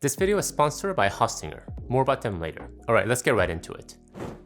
This video is sponsored by Hostinger. More about them later. Alright, let's get right into it.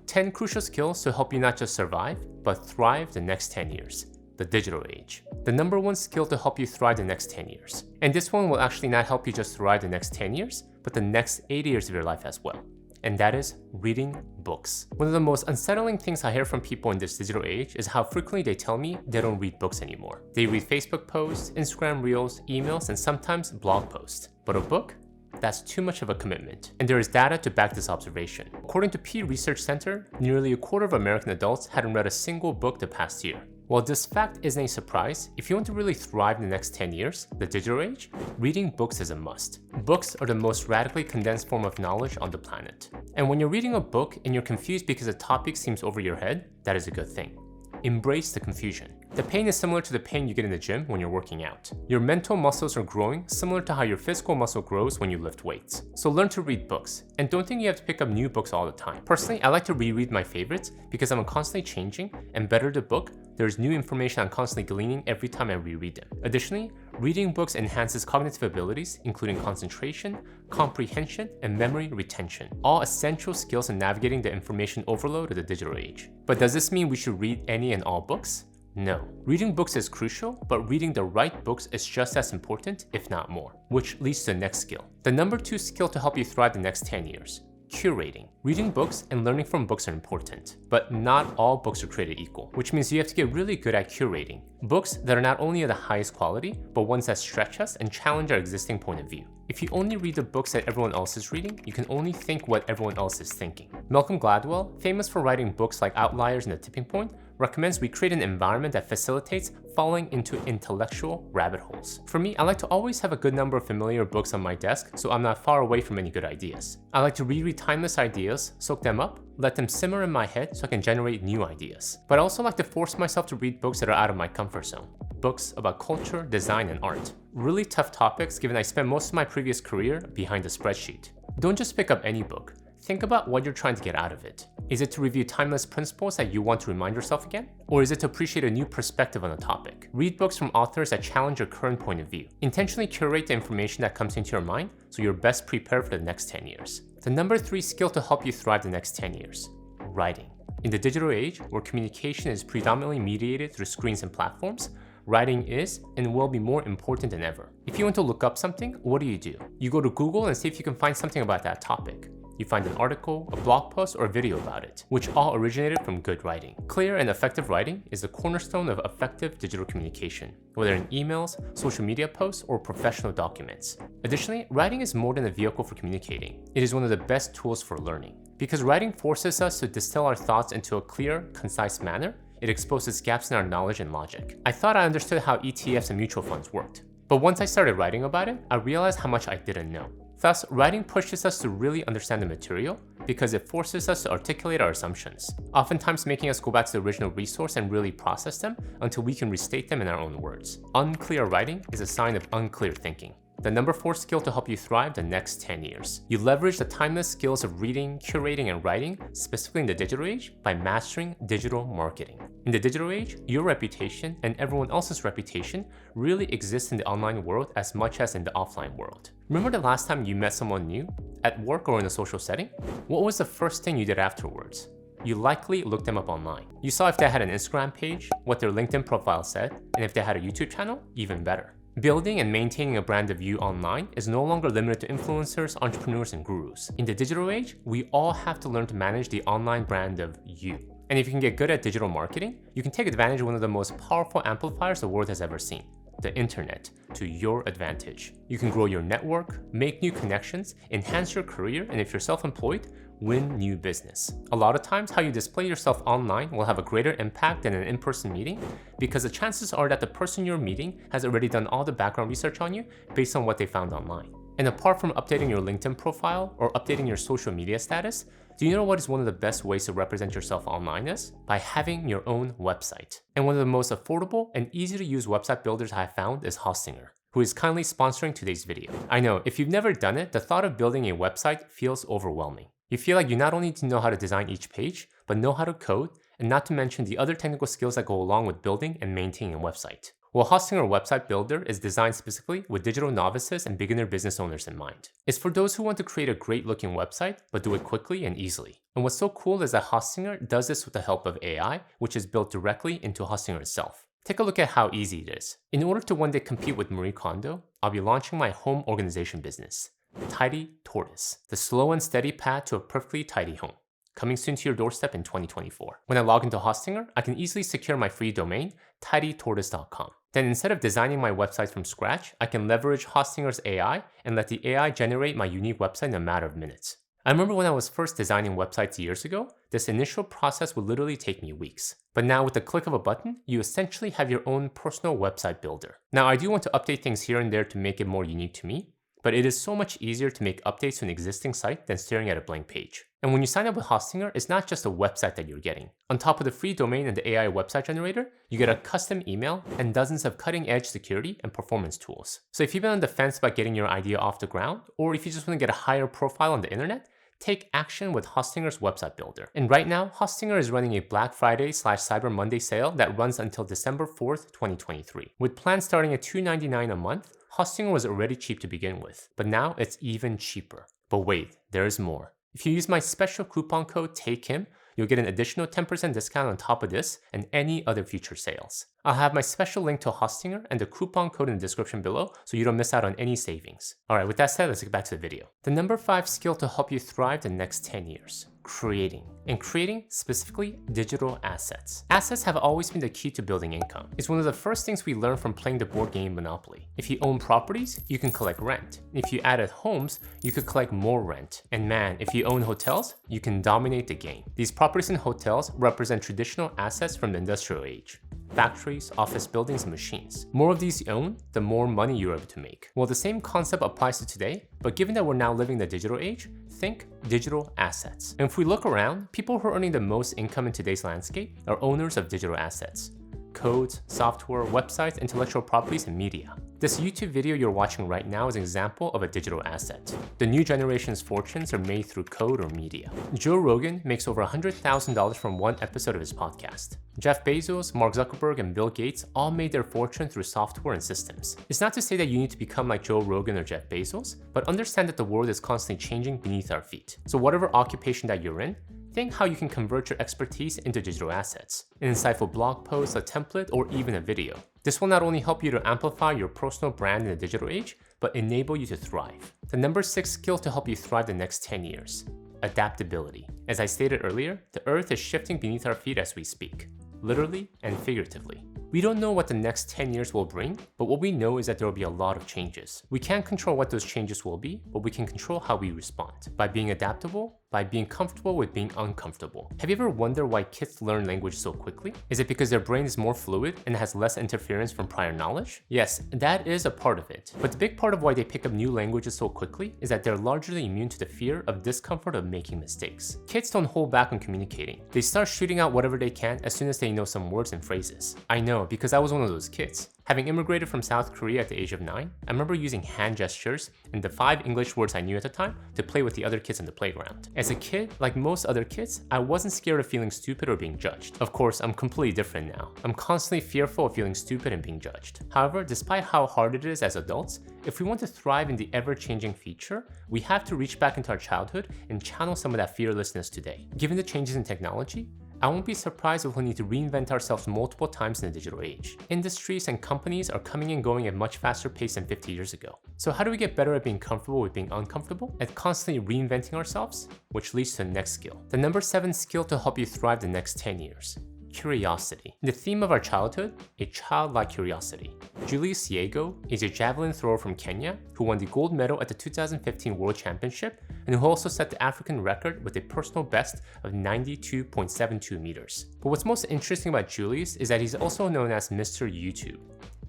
10 crucial skills to help you not just survive, but thrive the next 10 years. The digital age. The number one skill to help you thrive the next 10 years. And this one will actually not help you just thrive the next 10 years, but the next 80 years of your life as well. And that is reading books. One of the most unsettling things I hear from people in this digital age is how frequently they tell me they don't read books anymore. They read Facebook posts, Instagram reels, emails, and sometimes blog posts. But a book? That's too much of a commitment. And there is data to back this observation. According to Pew Research Center, nearly a quarter of American adults hadn't read a single book the past year. While this fact isn't a surprise, if you want to really thrive in the next 10 years, the digital age, reading books is a must. Books are the most radically condensed form of knowledge on the planet. And when you're reading a book and you're confused because a topic seems over your head, that is a good thing. Embrace the confusion. The pain is similar to the pain you get in the gym when you're working out. Your mental muscles are growing similar to how your physical muscle grows when you lift weights. So learn to read books, and don't think you have to pick up new books all the time. Personally, I like to reread my favorites because I'm constantly changing, and better the book, there's new information I'm constantly gleaning every time I reread them. Additionally, reading books enhances cognitive abilities, including concentration, comprehension, and memory retention, all essential skills in navigating the information overload of the digital age. But does this mean we should read any and all books? No. Reading books is crucial, but reading the right books is just as important, if not more, which leads to the next skill. The number 2 skill to help you thrive the next 10 years. Curating. Reading books and learning from books are important, but not all books are created equal, which means you have to get really good at curating. Books that are not only of the highest quality, but ones that stretch us and challenge our existing point of view. If you only read the books that everyone else is reading, you can only think what everyone else is thinking. Malcolm Gladwell, famous for writing books like Outliers and The Tipping Point, recommends we create an environment that facilitates falling into intellectual rabbit holes. For me, I like to always have a good number of familiar books on my desk so I'm not far away from any good ideas. I like to reread timeless ideas, soak them up, let them simmer in my head so I can generate new ideas. But I also like to force myself to read books that are out of my comfort zone. Books about culture, design, and art. Really tough topics given I spent most of my previous career behind a spreadsheet. Don't just pick up any book. Think about what you're trying to get out of it. Is it to review timeless principles that you want to remind yourself again? Or is it to appreciate a new perspective on a topic? Read books from authors that challenge your current point of view. Intentionally curate the information that comes into your mind so you're best prepared for the next 10 years. The number 3 skill to help you thrive the next 10 years. Writing. In the digital age, where communication is predominantly mediated through screens and platforms, writing is and will be more important than ever. If you want to look up something, what do? You go to Google and see if you can find something about that topic. You find an article, a blog post, or a video about it, which all originated from good writing. Clear and effective writing is the cornerstone of effective digital communication, whether in emails, social media posts, or professional documents. Additionally, writing is more than a vehicle for communicating. It is one of the best tools for learning. Because writing forces us to distill our thoughts into a clear, concise manner, it exposes gaps in our knowledge and logic. I thought I understood how ETFs and mutual funds worked, but once I started writing about it, I realized how much I didn't know. Thus, writing pushes us to really understand the material because it forces us to articulate our assumptions, oftentimes making us go back to the original resource and really process them until we can restate them in our own words. Unclear writing is a sign of unclear thinking. The number 4 skill to help you thrive the next 10 years. You leverage the timeless skills of reading, curating, and writing, specifically in the digital age, by mastering digital marketing. In the digital age, your reputation and everyone else's reputation really exists in the online world as much as in the offline world. Remember the last time you met someone new, at work or in a social setting? What was the first thing you did afterwards? You likely looked them up online. You saw if they had an Instagram page, what their LinkedIn profile said, and if they had a YouTube channel, even better. Building and maintaining a brand of you online is no longer limited to influencers, entrepreneurs, and gurus. In the digital age, we all have to learn to manage the online brand of you. And if you can get good at digital marketing, you can take advantage of one of the most powerful amplifiers the world has ever seen, the internet, to your advantage. You can grow your network, make new connections, enhance your career, and if you're self-employed, win new business. A lot of times, how you display yourself online will have a greater impact than an in-person meeting because the chances are that the person you're meeting has already done all the background research on you based on what they found online. And apart from updating your LinkedIn profile or updating your social media status, do you know what is one of the best ways to represent yourself online is? By having your own website. And one of the most affordable and easy to use website builders I have found is Hostinger, who is kindly sponsoring today's video. I know, if you've never done it, the thought of building a website feels overwhelming. You feel like you not only need to know how to design each page, but know how to code, and not to mention the other technical skills that go along with building and maintaining a website. Well, Hostinger Website Builder is designed specifically with digital novices and beginner business owners in mind. It's for those who want to create a great looking website, but do it quickly and easily. And what's so cool is that Hostinger does this with the help of AI, which is built directly into Hostinger itself. Take a look at how easy it is. In order to one day compete with Marie Kondo, I'll be launching my home organization business, Tidy Tortoise, the slow and steady path to a perfectly tidy home. Coming soon to your doorstep in 2024. When I log into Hostinger, I can easily secure my free domain, tidytortoise.com. Then instead of designing my website from scratch, I can leverage Hostinger's AI and let the AI generate my unique website in a matter of minutes. I remember when I was first designing websites years ago, this initial process would literally take me weeks. But now with the click of a button, you essentially have your own personal website builder. Now I do want to update things here and there to make it more unique to me, but it is so much easier to make updates to an existing site than staring at a blank page. And when you sign up with Hostinger, it's not just a website that you're getting. On top of the free domain and the AI website generator, you get a custom email and dozens of cutting-edge security and performance tools. So if you've been on the fence about getting your idea off the ground, or if you just want to get a higher profile on the internet, take action with Hostinger's website builder. And right now, Hostinger is running a Black Friday/Cyber Monday sale that runs until December 4th, 2023. With plans starting at $299 a month, Hostinger was already cheap to begin with, but now it's even cheaper. But wait, there is more. If you use my special coupon code TAKEHIM, you'll get an additional 10% discount on top of this and any other future sales. I'll have my special link to Hostinger and the coupon code in the description below so you don't miss out on any savings. Alright, with that said, let's get back to the video. The number 5 skill to help you thrive the next 10 years. Creating. And creating specifically digital assets. Assets have always been the key to building income. It's one of the first things we learn from playing the board game Monopoly. If you own properties, you can collect rent. If you added homes, you could collect more rent. And man, if you own hotels, you can dominate the game. These properties and hotels represent traditional assets from the industrial age. Factories, office buildings, and machines. More of these you own, the more money you're able to make. Well, the same concept applies to today, but given that we're now living in the digital age, think digital assets. And if we look around, people who are earning the most income in today's landscape are owners of digital assets. Codes, software, websites, intellectual properties, and media. This YouTube video you're watching right now is an example of a digital asset. The new generation's fortunes are made through code or media. Joe Rogan makes over $100,000 from one episode of his podcast. Jeff Bezos, Mark Zuckerberg, and Bill Gates all made their fortune through software and systems. It's not to say that you need to become like Joe Rogan or Jeff Bezos, but understand that the world is constantly changing beneath our feet. So whatever occupation that you're in, think how you can convert your expertise into digital assets. An insightful blog post, a template, or even a video. This will not only help you to amplify your personal brand in the digital age, but enable you to thrive. The number 6 skill to help you thrive the next 10 years. Adaptability. As I stated earlier, the earth is shifting beneath our feet as we speak, literally and figuratively. We don't know what the next 10 years will bring, but what we know is that there will be a lot of changes. We can't control what those changes will be, but we can control how we respond. By being adaptable, by being comfortable with being uncomfortable. Have you ever wondered why kids learn language so quickly? Is it because their brain is more fluid and has less interference from prior knowledge? Yes, that is a part of it. But the big part of why they pick up new languages so quickly is that they're largely immune to the fear of discomfort of making mistakes. Kids don't hold back on communicating. They start shooting out whatever they can as soon as they know some words and phrases. I know, because I was one of those kids. Having immigrated from South Korea at the age of 9, I remember using hand gestures and the 5 English words I knew at the time to play with the other kids in the playground. As a kid, like most other kids, I wasn't scared of feeling stupid or being judged. Of course, I'm completely different now. I'm constantly fearful of feeling stupid and being judged. However, despite how hard it is as adults, if we want to thrive in the ever-changing future, we have to reach back into our childhood and channel some of that fearlessness today. Given the changes in technology, I won't be surprised if we need to reinvent ourselves multiple times in the digital age. Industries and companies are coming and going at a much faster pace than 50 years ago. So how do we get better at being comfortable with being uncomfortable? At constantly reinventing ourselves, which leads to the next skill. The number 7 skill to help you thrive the next 10 years. Curiosity. The theme of our childhood, a childlike curiosity. Julius Yego is a javelin thrower from Kenya who won the gold medal at the 2015 World Championship and who also set the African record with a personal best of 92.72 meters. But what's most interesting about Julius is that he's also known as Mr. YouTube.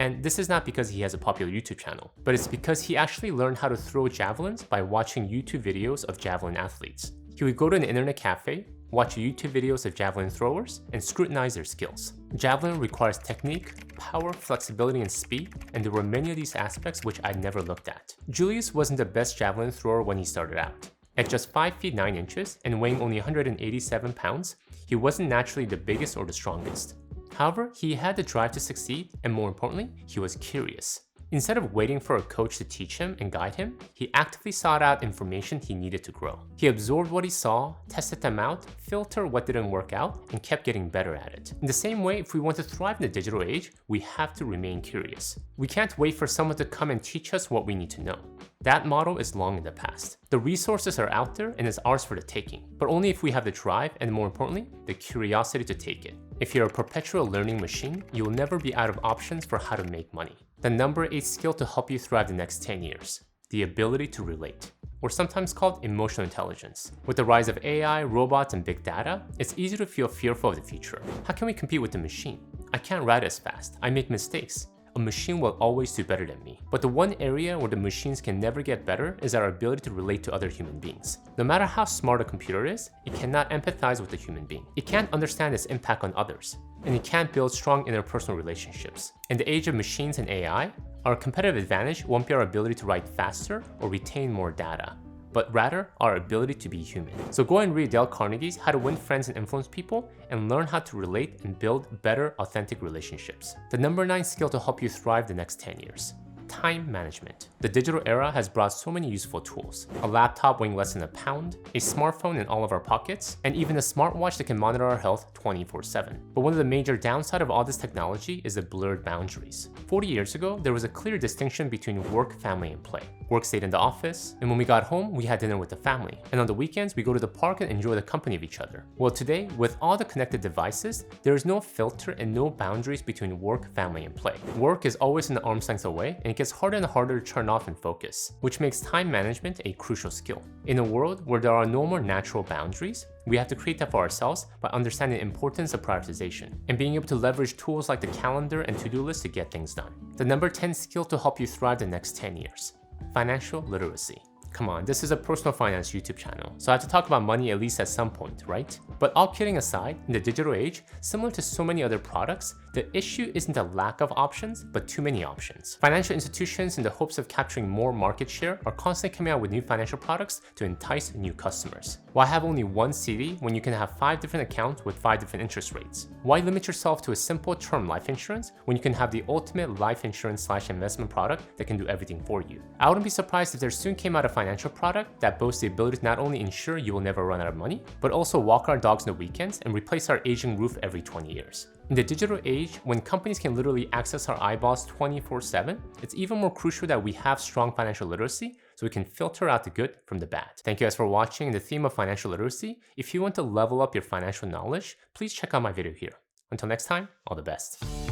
And this is not because he has a popular YouTube channel, but it's because he actually learned how to throw javelins by watching YouTube videos of javelin athletes. He would go to an internet cafe, watch YouTube videos of javelin throwers, and scrutinize their skills. Javelin requires technique, power, flexibility, and speed, and there were many of these aspects which I never looked at. Julius wasn't the best javelin thrower when he started out. At just 5 feet 9 inches and weighing only 187 pounds, he wasn't naturally the biggest or the strongest. However, he had the drive to succeed, and more importantly, he was curious. Instead of waiting for a coach to teach him and guide him, he actively sought out information he needed to grow. He absorbed what he saw, tested them out, filtered what didn't work out, and kept getting better at it. In the same way, if we want to thrive in the digital age, we have to remain curious. We can't wait for someone to come and teach us what we need to know. That model is long in the past. The resources are out there and it's ours for the taking, but only if we have the drive and, more importantly, the curiosity to take it. If you're a perpetual learning machine, you will never be out of options for how to make money. The number 8 skill to help you thrive the next 10 years, the ability to relate, or sometimes called emotional intelligence. With the rise of AI, robots, and big data, it's easy to feel fearful of the future. How can we compete with the machine? I can't write as fast. I make mistakes. A machine will always do better than me. But the one area where the machines can never get better is our ability to relate to other human beings. No matter how smart a computer is, it cannot empathize with a human being. It can't understand its impact on others, and it can't build strong interpersonal relationships. In the age of machines and AI, our competitive advantage won't be our ability to write faster or retain more data, but rather our ability to be human. So go and read Dale Carnegie's How to Win Friends and Influence People and learn how to relate and build better, authentic relationships. The number 9 skill to help you thrive the next 10 years. Time management. The digital era has brought so many useful tools. A laptop weighing less than a pound, a smartphone in all of our pockets, and even a smartwatch that can monitor our health 24/7. But one of the major downsides of all this technology is the blurred boundaries. 40 years ago, there was a clear distinction between work, family, and play. Work stayed in the office, and when we got home, we had dinner with the family. And on the weekends, we go to the park and enjoy the company of each other. Well, today, with all the connected devices, there is no filter and no boundaries between work, family, and play. Work is always an arm's length away, and it gets harder and harder to turn off and focus, which makes time management a crucial skill. In a world where there are no more natural boundaries, we have to create that for ourselves by understanding the importance of prioritization and being able to leverage tools like the calendar and to-do list to get things done. The number 10 skill to help you thrive the next 10 years. Financial literacy. Come on, this is a personal finance YouTube channel, so I have to talk about money at least at some point, right? But all kidding aside, in the digital age, similar to so many other products, the issue isn't a lack of options, but too many options. Financial institutions, in the hopes of capturing more market share, are constantly coming out with new financial products to entice new customers. Why have only one CD when you can have 5 different accounts with 5 different interest rates? Why limit yourself to a simple term life insurance when you can have the ultimate life insurance/investment product that can do everything for you? I wouldn't be surprised if there soon came out a financial product that boasts the ability to not only ensure you will never run out of money, but also walk our dogs on the weekends and replace our aging roof every 20 years. In the digital age, when companies can literally access our eyeballs 24/7, it's even more crucial that we have strong financial literacy so we can filter out the good from the bad. Thank you guys for watching the theme of financial literacy. If you want to level up your financial knowledge, please check out my video here. Until next time, all the best.